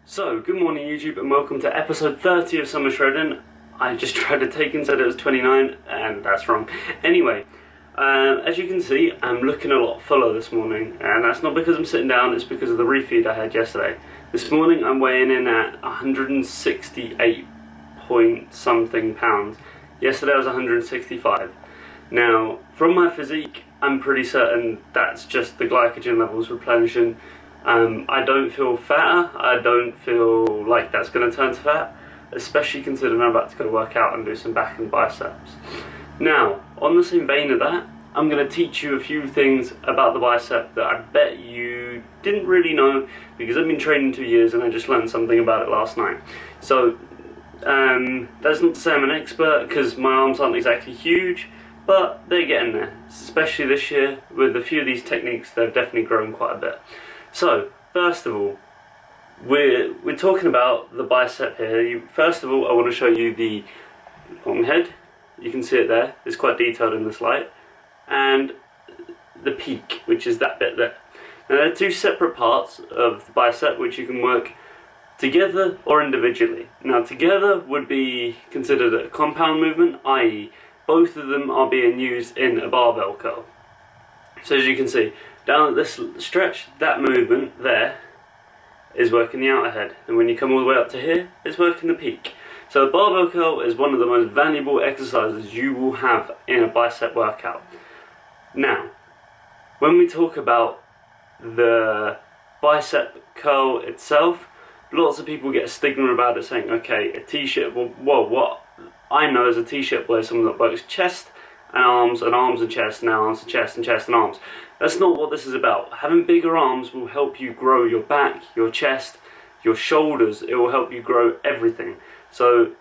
So, good morning YouTube and welcome to episode 30 of Summer Shredding. I just tried to take and said it was 29 and that's wrong. Anyway, as you can see, I'm looking a lot fuller this morning, and that's not because I'm sitting down, it's because of the refeed I had yesterday. This morning I'm weighing in at 168 point something pounds. Yesterday I was 165. Now, from my physique, I'm pretty certain that's just the glycogen levels replenishing. I don't feel fatter. I don't feel like that's going to turn to fat, especially considering I'm about to go work out and do some back and biceps. Now, on the same vein of that, I'm going to teach you a few things about the bicep that I bet you didn't really know, because I've been training 2 years and I just learned something about it last night. So, that's not to say I'm an expert, because my arms aren't exactly huge, but they're getting there. Especially this year, with a few of these techniques, they've definitely grown quite a bit. So, first of all, we're talking about the bicep here. First of all, I want to show you the long head. You can see it there. It's quite detailed in this light. And the peak, which is that bit there. Now, there are two separate parts of the bicep which you can work together or individually. Now, together would be considered a compound movement, i.e. both of them are being used in a barbell curl. So as you can see, down at this stretch, that movement there is working the outer head, and when you come all the way up to here, it's working the peak. So a barbell curl is one of the most valuable exercises you will have in a bicep workout. Now, when we talk about the bicep curl itself, lots of people get a stigma about it, saying, okay, a t-shirt, well, what I know as a t-shirt wear someone that works chest and arms and chest, and arms and chest and chest and arms. That's not what this is about. Having bigger arms will help you grow your back, your chest, your shoulders. It will help you grow everything. So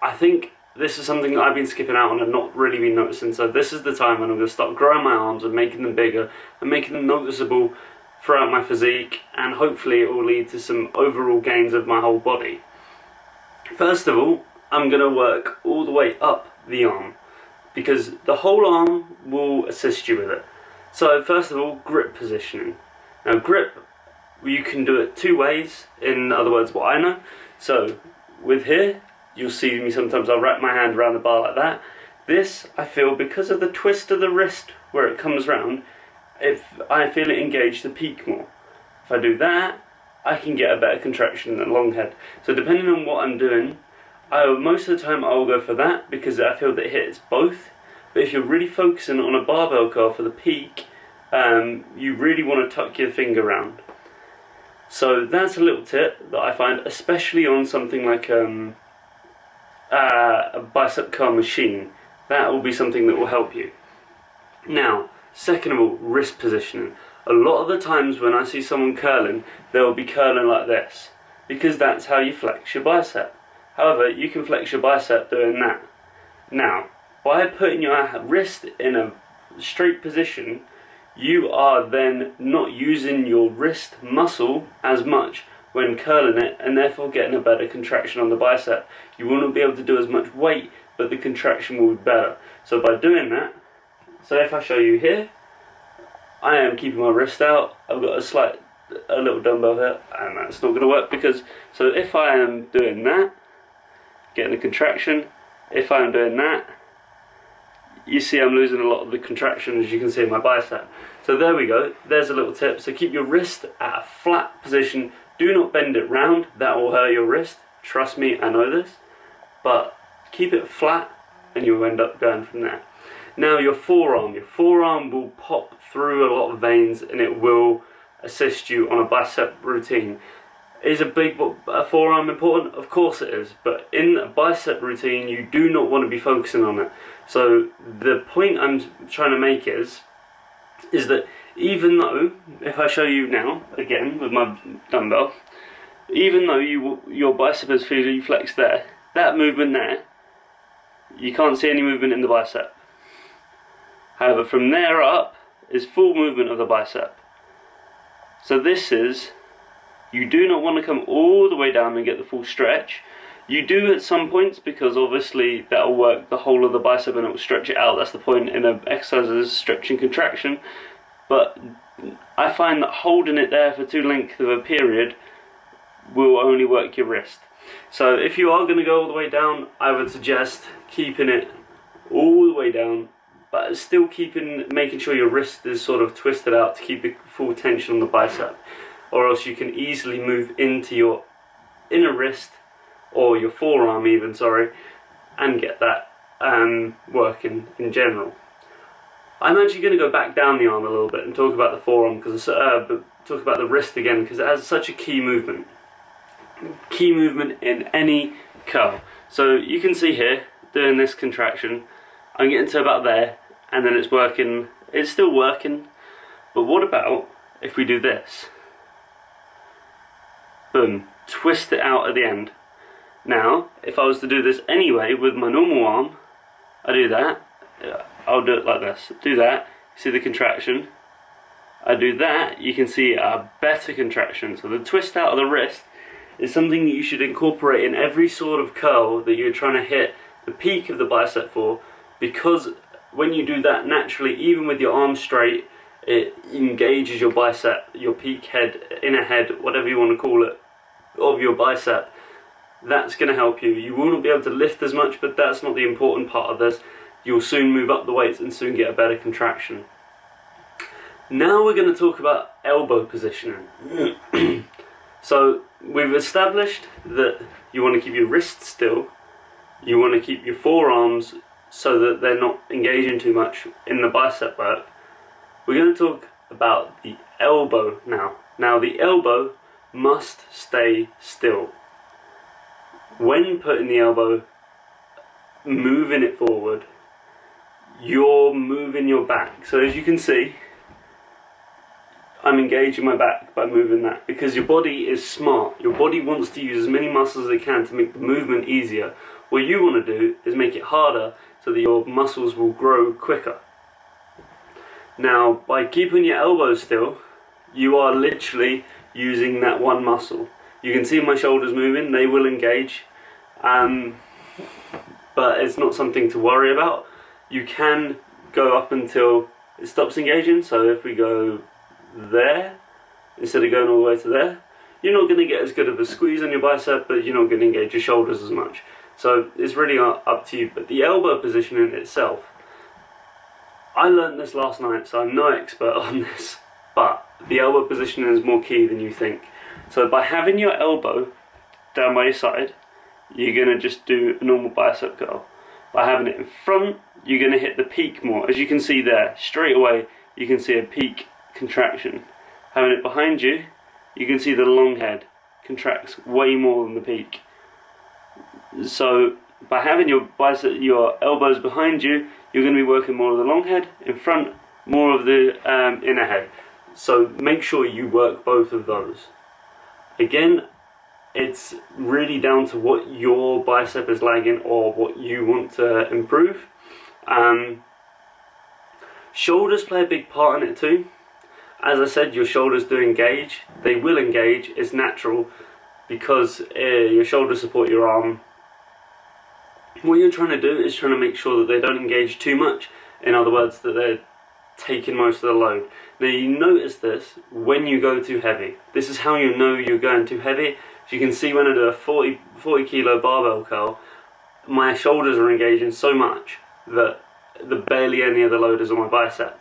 I think this is something that I've been skipping out on and not really been noticing. So this is the time when I'm going to start growing my arms and making them bigger and making them noticeable throughout my physique, and hopefully it will lead to some overall gains of my whole body. First of all, I'm going to work all the way up the arm, because the whole arm will assist you with it. So first of all, grip positioning. Now grip, you can do it two ways, in other words what I know. So with here, you'll see me sometimes I'll wrap my hand around the bar like that. This, I feel, because of the twist of the wrist where it comes round, if I feel it engage the peak more. If I do that, I can get a better contraction than long head. So depending on what I'm doing, most of the time I'll go for that, because I feel that it hits both. But if you're really focusing on a barbell curl for the peak, you really want to tuck your finger round. So that's a little tip that I find, especially on something like a bicep curl machine. That will be something that will help you. Now, second of all, wrist positioning. A lot of the times when I see someone curling, they'll be curling like this, because that's how you flex your bicep. However, you can flex your bicep doing that. Now, by putting your wrist in a straight position, you are then not using your wrist muscle as much when curling it, and therefore getting a better contraction on the bicep. You will not be able to do as much weight, but the contraction will be better. So by doing that, so if I show you here, I am keeping my wrist out. I've got a little dumbbell here, and that's not going to work, because, so if I am doing that, getting a contraction, if I'm doing that, you see I'm losing a lot of the contraction, as you can see in my bicep. So there we go, there's a little tip. So keep your wrist at a flat position. Do not bend it round, that will hurt your wrist. Trust me, I know this. But keep it flat and you'll end up going from there. Now your forearm will pop through a lot of veins, and it will assist you on a bicep routine. Is a big forearm important? Of course it is, but in a bicep routine you do not want to be focusing on it. So the point I'm trying to make is that even though, if I show you now, again with my dumbbell, even though your bicep is fully flexed there, that movement there, you can't see any movement in the bicep. However, from there up is full movement of the bicep. So this is, you do not want to come all the way down and get the full stretch. You do at some points, because obviously that will work the whole of the bicep and it will stretch it out. That's the point in an exercise, is stretch and contraction. But I find that holding it there for too length of a period will only work your wrist. So if you are going to go all the way down, I would suggest keeping it all the way down, but still making sure your wrist is sort of twisted out to keep the full tension on the bicep, or else you can easily move into your inner wrist, or your forearm even, sorry, and get that working in general. I'm actually going to go back down the arm a little bit and talk about the forearm, talk about the wrist again, because it has such a key movement in any curl. So you can see here, doing this contraction, I'm getting to about there, and then it's working, it's still working, but what about if we do this? Boom, twist it out at the end. Now, if I was to do this anyway with my normal arm, I do that, I'll do it like this, do that, see the contraction, I do that, you can see a better contraction. So the twist out of the wrist is something that you should incorporate in every sort of curl that you're trying to hit the peak of the bicep for, because when you do that naturally, even with your arm straight, it engages your bicep, your peak head, inner head, whatever you want to call it, of your bicep. That's going to help you. You will not be able to lift as much, but that's not the important part of this. You'll soon move up the weights and soon get a better contraction. Now we're going to talk about elbow positioning. So we've established that you want to keep your wrists still, you want to keep your forearms so that they're not engaging too much in the bicep work. We're going to talk about the elbow now. Now the elbow must stay still. When putting the elbow, moving it forward, you're moving your back. So as you can see, I'm engaging my back by moving that, because your body is smart. Your body wants to use as many muscles as it can to make the movement easier. What you want to do is make it harder so that your muscles will grow quicker. Now, by keeping your elbows still, you are literally using that one muscle. You can see my shoulders moving, they will engage, but it's not something to worry about. You can go up until it stops engaging, so if we go there, instead of going all the way to there, you're not going to get as good of a squeeze on your bicep, but you're not going to engage your shoulders as much. So it's really up to you. But the elbow position in itself, I learned this last night, so I'm no expert on this, but the elbow positioning is more key than you think. So by having your elbow down by your side, you're going to just do a normal bicep curl. By having it in front, you're going to hit the peak more. As you can see there, straight away you can see a peak contraction. Having it behind you, you can see the long head contracts way more than the peak. So by having your elbows behind you, you're going to be working more of the long head, in front more of the inner head. So make sure you work both of those. Again, it's really down to what your bicep is lagging or what you want to improve. Shoulders play a big part in it too. As I said, your shoulders do engage. They will engage, it's natural, because your shoulders support your arm. What you're trying to do is trying to make sure that they don't engage too much. In other words, that they're taking most of the load. Now you notice this when you go too heavy. This is how you know you're going too heavy. As you can see, when I do a 40 kilo barbell curl, my shoulders are engaging so much that barely any of the load is on my bicep.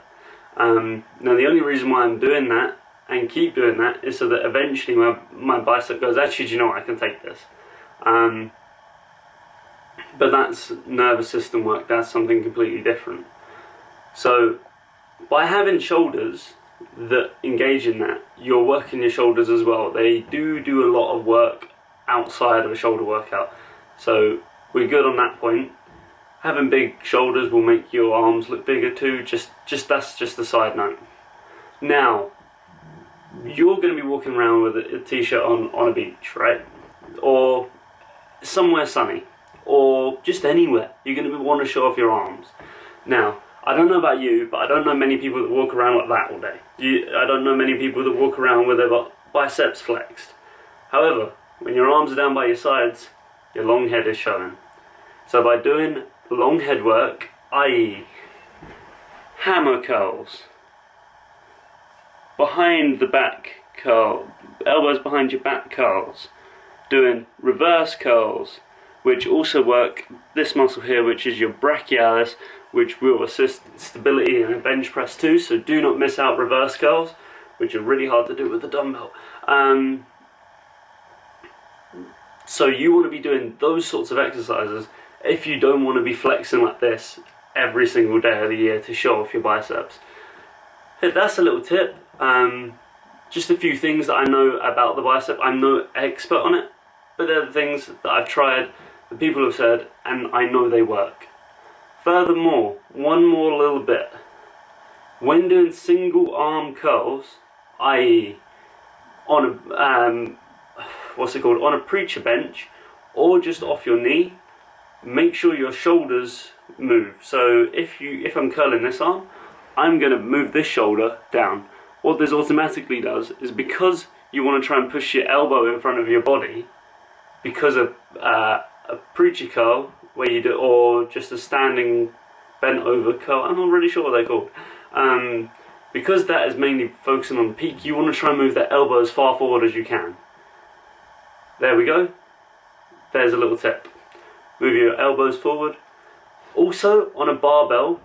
Now the only reason why I'm doing that and keep doing that is so that eventually my bicep goes, actually, do you know what, I can take this. But that's nervous system work, that's something completely different. So by having shoulders that engage in that, you're working your shoulders as well. They do a lot of work outside of a shoulder workout. So we're good on that point. Having big shoulders will make your arms look bigger too, that's just a side note. Now, you're going to be walking around with a t-shirt on a beach, right? Or somewhere sunny, or just anywhere. You're going to want to show off your arms. Now, I don't know about you, but I don't know many people that walk around like that all day. I don't know many people that walk around with their biceps flexed. However, when your arms are down by your sides, your long head is showing. So by doing long head work, i.e. hammer curls, behind the back curl, elbows behind your back curls, doing reverse curls, which also work this muscle here, which is your brachialis, which will assist stability in a bench press too. So do not miss out reverse curls, which are really hard to do with the dumbbell. So you want to be doing those sorts of exercises if you don't want to be flexing like this every single day of the year to show off your biceps. Hey, that's a little tip. Just a few things that I know about the bicep. I'm no expert on it, but they're the things that I've tried, that people have said, and I know they work. Furthermore, one more little bit. When doing single arm curls, i.e. on a on a preacher bench, or just off your knee, make sure your shoulders move. So if I'm curling this arm, I'm going to move this shoulder down. What this automatically does is, because you want to try and push your elbow in front of your body, because of a preacher curl where you do, or just a standing bent over curl, I'm not really sure what they're called. Because that is mainly focusing on the peak, you want to try and move that elbow as far forward as you can. There we go. There's a little tip. Move your elbows forward. Also, on a barbell,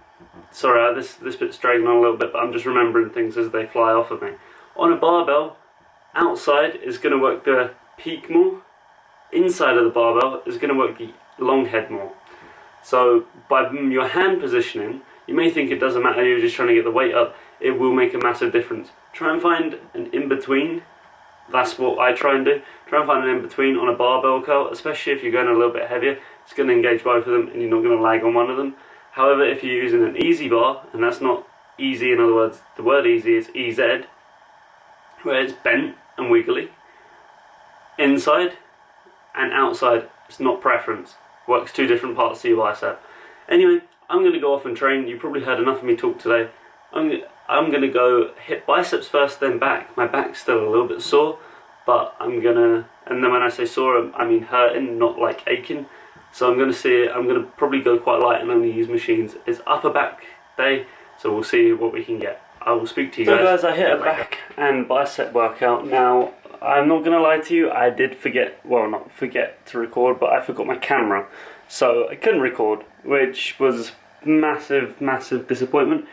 sorry, this bit's dragging on a little bit, but I'm just remembering things as they fly off of me. On a barbell, outside is going to work the peak more. Inside of the barbell is going to work the long head more. So by your hand positioning, you may think it doesn't matter, you're just trying to get the weight up. It will make a massive difference. Try and find an in-between. That's what I try and do. Try and find an in-between on a barbell curl, especially if you're going a little bit heavier. It's going to engage both of them and you're not going to lag on one of them. However, if you're using an easy bar, and that's not easy, in other words, the word easy is EZ, where it's bent and wiggly, inside and outside, it's not preference. Works two different parts of your bicep. Anyway, I'm going to go off and train. You probably heard enough of me talk today. I'm going to go hit biceps first, then back. My back's still a little bit sore, but I'm going to, and then when I say sore, I mean hurting, not like aching. So I'm going to probably go quite light and only use machines. It's upper back day, so we'll see what we can get. I will speak to you guys. So guys, I hit a back and bicep workout. Now, I'm not going to lie to you, I did forget, well, not forget to record, but I forgot my camera. So I couldn't record, which was massive disappointment,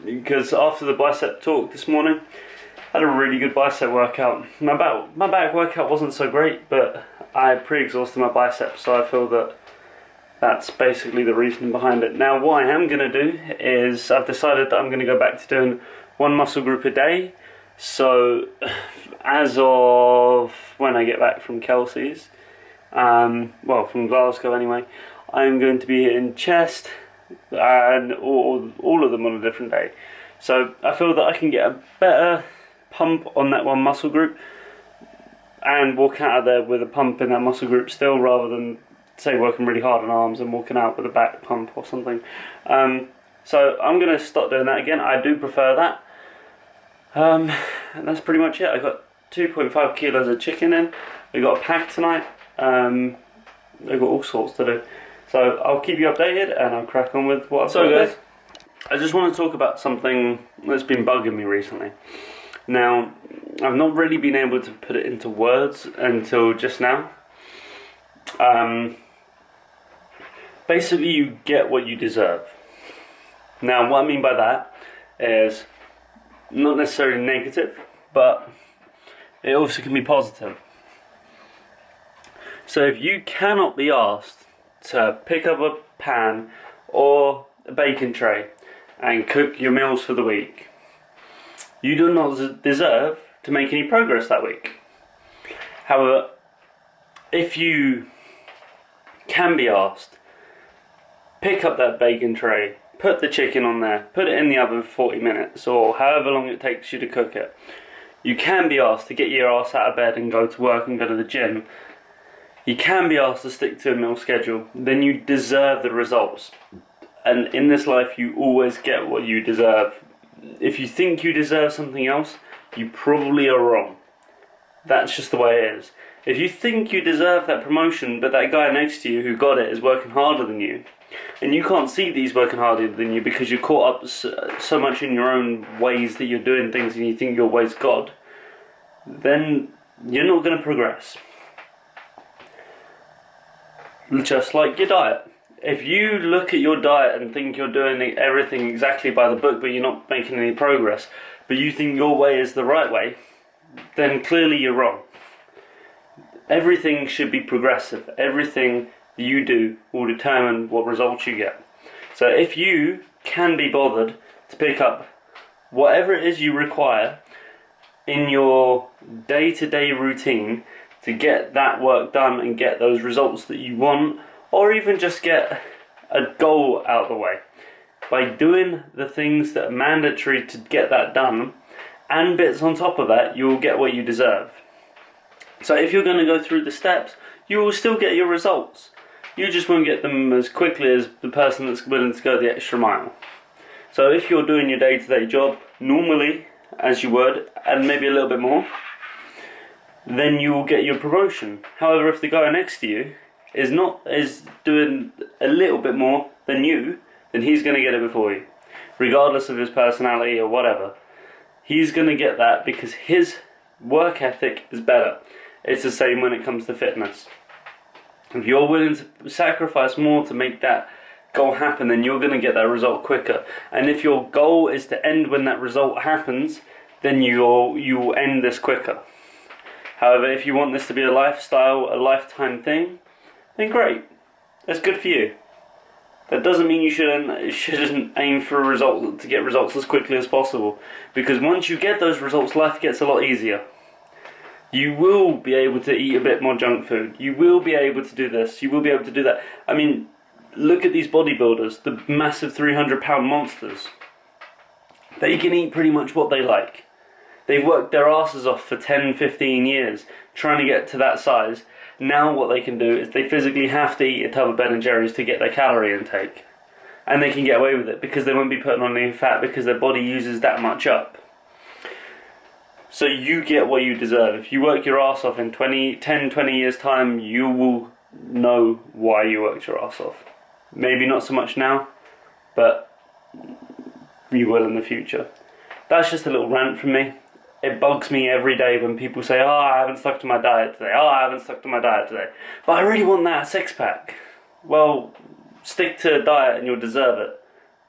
because after the bicep talk this morning, I had a really good bicep workout. My back workout wasn't so great, but I pre-exhausted my biceps, so I feel that that's basically the reason behind it. Now what I am going to do is, I've decided that I'm going to go back to doing one muscle group a day. So as of when I get back from Kelsey's, well, from Glasgow anyway, I'm going to be hitting chest and all of them on a different day. So I feel that I can get a better pump on that one muscle group and walk out of there with a pump in that muscle group still, rather than say working really hard on arms and walking out with a back pump or something. So I'm going to start doing that again. I do prefer that. And that's pretty much it. I got 2.5 kilos of chicken in. We got a pack tonight. I've got all sorts to do. So I'll keep you updated and I'll crack on with what I've got. So guys, I just want to talk about something that's been bugging me recently. Now, I've not really been able to put it into words until just now. Basically, you get what you deserve. Now, what I mean by that is not necessarily negative, but it also can be positive. So if you cannot be asked to pick up a pan or a baking tray and cook your meals for the week, you do not deserve to make any progress that week. However, if you can be asked, pick up that bacon tray, put the chicken on there, put it in the oven for 40 minutes or however long it takes you to cook it. You can be asked to get your ass out of bed and go to work and go to the gym. You can be asked to stick to a meal schedule. Then you deserve the results. And in this life, you always get what you deserve. If you think you deserve something else, you probably are wrong. That's just the way it is. If you think you deserve that promotion, but that guy next to you who got it is working harder than you, and you can't see that he's working harder than you because you're caught up so much in your own ways that you're doing things and you think your way's God, then you're not going to progress. Just like your diet. If you look at your diet and think you're doing everything exactly by the book, but you're not making any progress, but you think your way is the right way, then clearly you're wrong. Everything should be progressive. Everything you do will determine what results you get. So if you can be bothered to pick up whatever it is you require in your day-to-day routine to get that work done and get those results that you want, or even just get a goal out of the way, by doing the things that are mandatory to get that done, and bits on top of that, you will get what you deserve. So if you're going to go through the steps, you will still get your results. You just won't get them as quickly as the person that's willing to go the extra mile. So if you're doing your day-to-day job normally, as you would, and maybe a little bit more, then you will get your promotion. However, if the guy next to you is doing a little bit more than you, then he's going to get it before you, regardless of his personality or whatever. He's going to get that because his work ethic is better. It's the same when it comes to fitness. If you're willing to sacrifice more to make that goal happen, then you're going to get that result quicker. And if your goal is to end when that result happens, then you will end this quicker. However, if you want this to be a lifestyle, a lifetime thing, then great. That's good for you. That doesn't mean you shouldn't aim for a result to get results as quickly as possible. Because once you get those results, life gets a lot easier. You will be able to eat a bit more junk food. You will be able to do this. You will be able to do that. I mean, look at these bodybuilders, the massive 300-pound monsters. They can eat pretty much what they like. They've worked their asses off for 10, 15 years trying to get to that size. Now what they can do is they physically have to eat a tub of Ben & Jerry's to get their calorie intake. And they can get away with it because they won't be putting on any fat because their body uses that much up. So you get what you deserve. If you work your ass off in 10, 20 years time, you will know why you worked your ass off. Maybe not so much now, but you will in the future. That's just a little rant from me. It bugs me every day when people say, oh, I haven't stuck to my diet today. Oh, I haven't stuck to my diet today. But I really want that six-pack. Well, stick to a diet and you'll deserve it.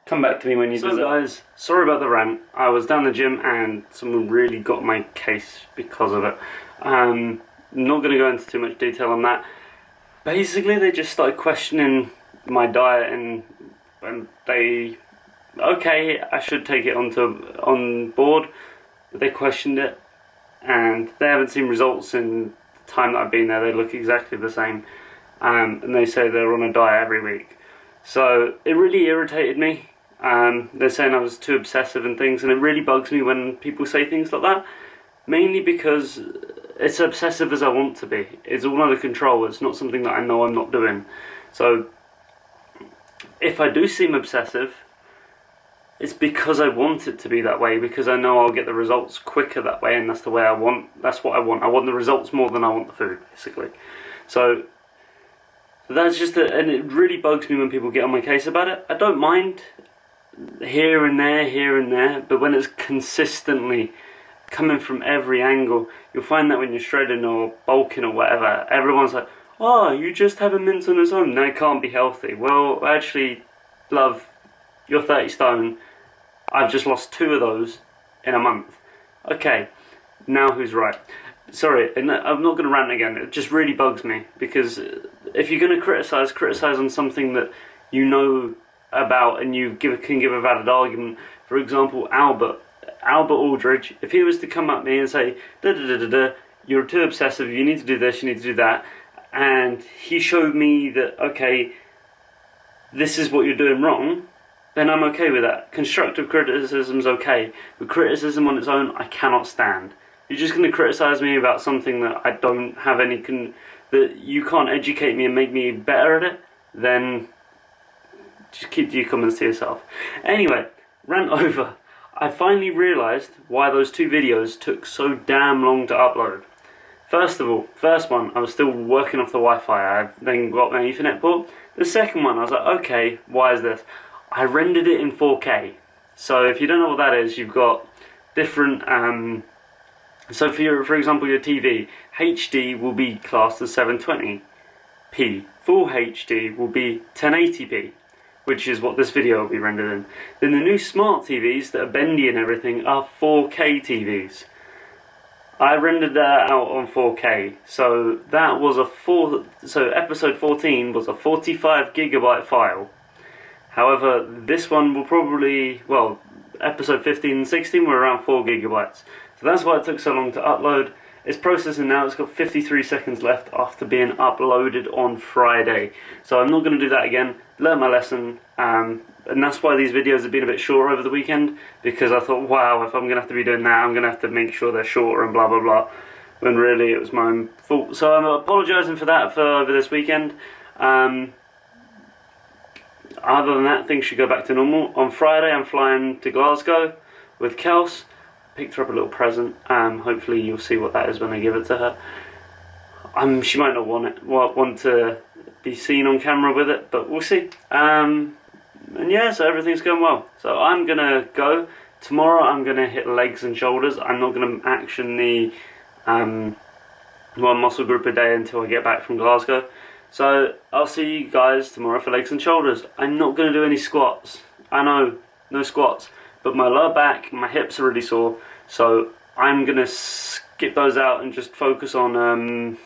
Come back to me when you deserve it. So guys, sorry about the rant. I was down the gym and someone really got my case because of it. I'm not going to go into too much detail on that. Basically, they just started questioning my diet and they... Okay, I should take it on board. They questioned it and they haven't seen results in the time that I've been there. They look exactly the same and they say they're on a diet every week. So it really irritated me. They're saying I was too obsessive and things, and it really bugs me when people say things like that, mainly because it's obsessive as I want to be. It's all under control. It's not something that I know I'm not doing. So if I do seem obsessive, it's because I want it to be that way, because I know I'll get the results quicker that way, and that's the way I want. That's what I want. I want the results more than I want the food, basically. So that's just and it really bugs me when people get on my case about it. I don't mind here and there, but when it's consistently coming from every angle, you'll find that when you're shredding or bulking or whatever, everyone's like, oh, you just have a mince on its own. That can't be healthy. Well, actually, love, you're 30 stone. I've just lost 2 of those in a month. Okay, now who's right? Sorry, and I'm not going to rant again. It just really bugs me, because if you're going to criticise on something that you know about and you can give a valid argument. For example, Albert Aldridge, if he was to come at me and say, you're too obsessive, you need to do this, you need to do that, and he showed me that, okay, this is what you're doing wrong, then I'm okay with that. Constructive criticism's okay, but criticism on its own, I cannot stand. You're just going to criticise me about something that I don't have any, that you can't educate me and make me better at it, then just keep your comments to yourself. Anyway, rant over. I finally realised why those 2 videos took so damn long to upload. First of all, first one, I was still working off the Wi-Fi. I then got my Ethernet port. The second one, I was like, okay, why is this? I rendered it in 4K. So if you don't know what that is, you've got different So for example, your TV, HD will be classed as 720p. Full HD will be 1080p, which is what this video will be rendered in. Then the new smart TVs that are bendy and everything are 4K TVs. I rendered that out on 4K, so that was so episode 14 was a 45 gigabyte file. However, this one will probably, well, episode 15 and 16 were around 4 gigabytes. So that's why it took so long to upload. It's processing now, it's got 53 seconds left after being uploaded on Friday. So I'm not going to do that again, learn my lesson, and that's why these videos have been a bit shorter over the weekend, because I thought, wow, if I'm going to have to be doing that, I'm going to have to make sure they're shorter and blah blah blah, when really it was my own fault. So I'm apologising for that for over this weekend. Other than that, things should go back to normal. On Friday I'm flying to Glasgow with Kels. Picked her up a little present. Hopefully you'll see what that is when I give it to her. She might not want to be seen on camera with it, but we'll see. And yeah, so everything's going well. So I'm gonna go. Tomorrow I'm gonna hit legs and shoulders. I'm not gonna action the one muscle group a day until I get back from Glasgow. So I'll see you guys tomorrow for legs and shoulders. I'm not going to do any squats. I know, no squats. But my lower back, my hips are really sore. So I'm going to skip those out and just focus on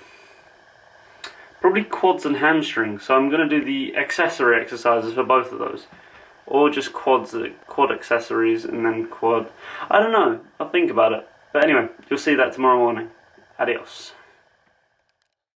probably quads and hamstrings. So I'm going to do the accessory exercises for both of those. Or just quad accessories and then quad. I don't know. I'll think about it. But anyway, you'll see that tomorrow morning. Adios.